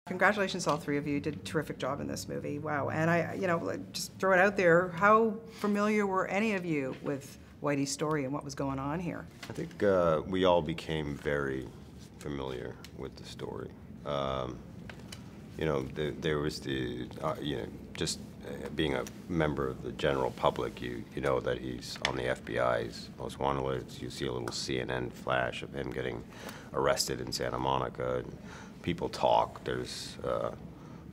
Congratulations, all three of you. You did a terrific job in this movie. Wow. And just throw it out there, how familiar were any of you with Whitey's story and what was going on here? I think we all became very familiar with the story. There was just being a member of the general public, you know that he's on the FBI's most wanted list. You see a little CNN flash of him getting arrested in Santa Monica, and people talk. There's a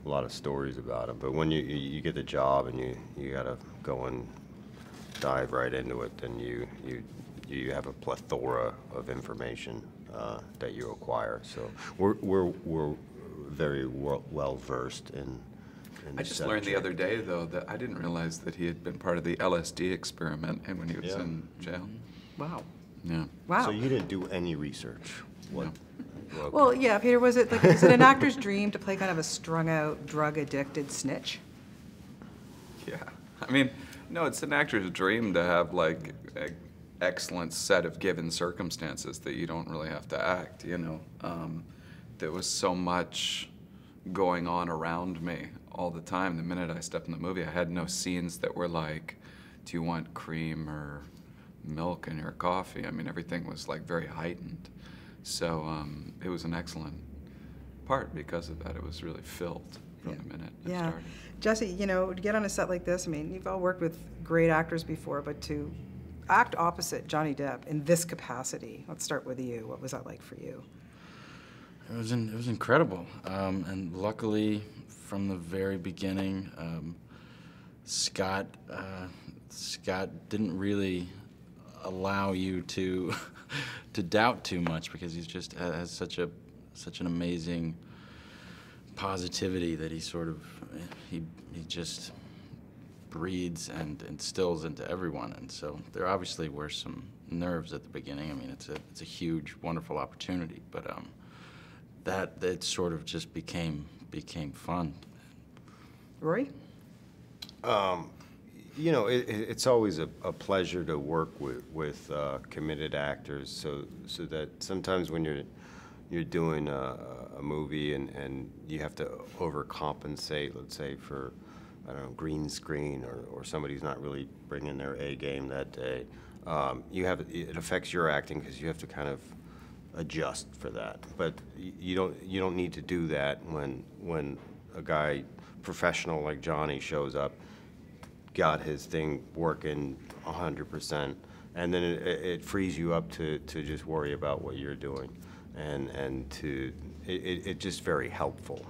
lot of stories about him. But when you get the job and you gotta go and dive right into it, then you have a plethora of information that you acquire. So we're very well versed in. I just learned the other day, though, that I didn't realize that he had been part of the LSD experiment and when he was in jail. Wow. Yeah. Wow. So you didn't do any research? No. Well, yeah, Peter, is it an actor's dream to play kind of a strung-out, drug-addicted snitch? Yeah. I mean, no, it's an actor's dream to have, like, an excellent set of given circumstances that you don't really have to act, you know. There was so much going on around me all the time. The minute I stepped in the movie, I had no scenes that were like, do you want cream or milk in your coffee? I mean, everything was like very heightened. So it was an excellent part because of that. It was really filled from the minute it started. Jesse, to get on a set like this, I mean, you've all worked with great actors before, but to act opposite Johnny Depp in this capacity, let's start with you. What was that like for you? It was incredible, and luckily, from the very beginning, Scott didn't really allow you to to doubt too much because he just has such an amazing positivity that he just breathes and instills into everyone, and so there obviously were some nerves at the beginning. I mean, it's a huge, wonderful opportunity, but that it sort of just became fun. Rory? It's always a pleasure to work with committed actors, so that sometimes when you're doing a movie and you have to overcompensate, let's say for, I don't know, green screen or somebody's not really bringing their A game that day, it affects your acting because you have to kind of adjust for that. But you don't need to do that when a guy professional like Johnny shows up, got his thing working 100%, and then it frees you up to just worry about what you're doing, and it's just very helpful.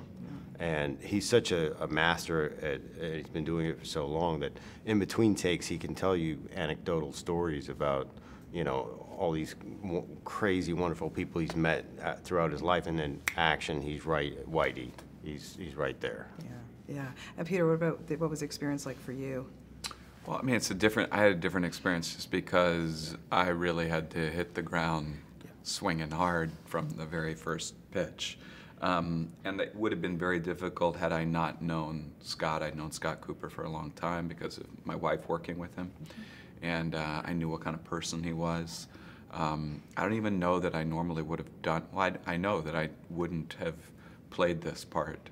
And he's such a master he's been doing it for so long that in between takes he can tell you anecdotal stories about, all these crazy, wonderful people he's met throughout his life, and then action, he's right, Whitey, he's right there. Yeah. And Peter, what was the experience like for you? Well, I mean, I had a different experience just because I really had to hit the ground swinging hard from the very first pitch. And it would have been very difficult had I not known Scott. I'd known Scott Cooper for a long time because of my wife working with him. And I knew what kind of person he was. I don't even know that I normally would have done, well, I know that I wouldn't have played this part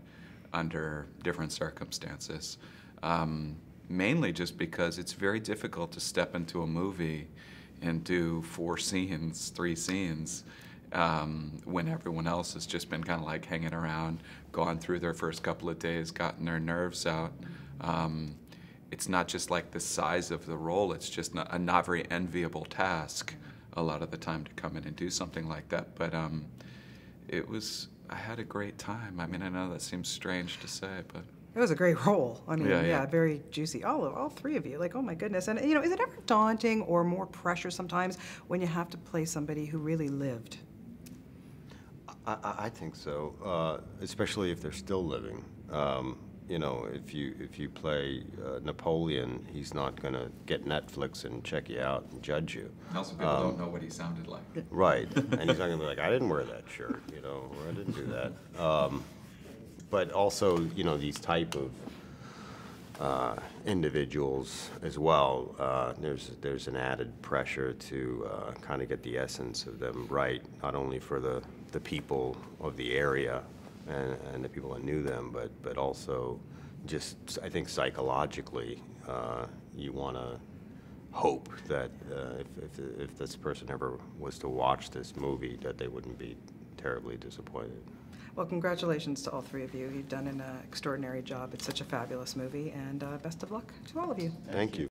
under different circumstances. Mainly just because it's very difficult to step into a movie and do 3 scenes, when everyone else has just been kind of like hanging around, gone through their first couple of days, gotten their nerves out. It's not just like the size of the role, it's just a not very enviable task a lot of the time to come in and do something like that. But I had a great time. I mean, I know that seems strange to say, but It was a great role. I mean, yeah, very juicy. All three of you, like, oh my goodness. And is it ever daunting or more pressure sometimes when you have to play somebody who really lived? I think so, especially if they're still living. If you play Napoleon, he's not going to get Netflix and check you out and judge you. Also, people don't know what he sounded like. Right, and he's not going to be like, I didn't wear that shirt, or I didn't do that. But also, these type of individuals as well, there's an added pressure to kind of get the essence of them right, not only for the people of the area, and the people that knew them, but also just, I think psychologically, you want to hope that if this person ever was to watch this movie, that they wouldn't be terribly disappointed. Well, congratulations to all three of you. You've done an extraordinary job. It's such a fabulous movie, and best of luck to all of you. Thank you.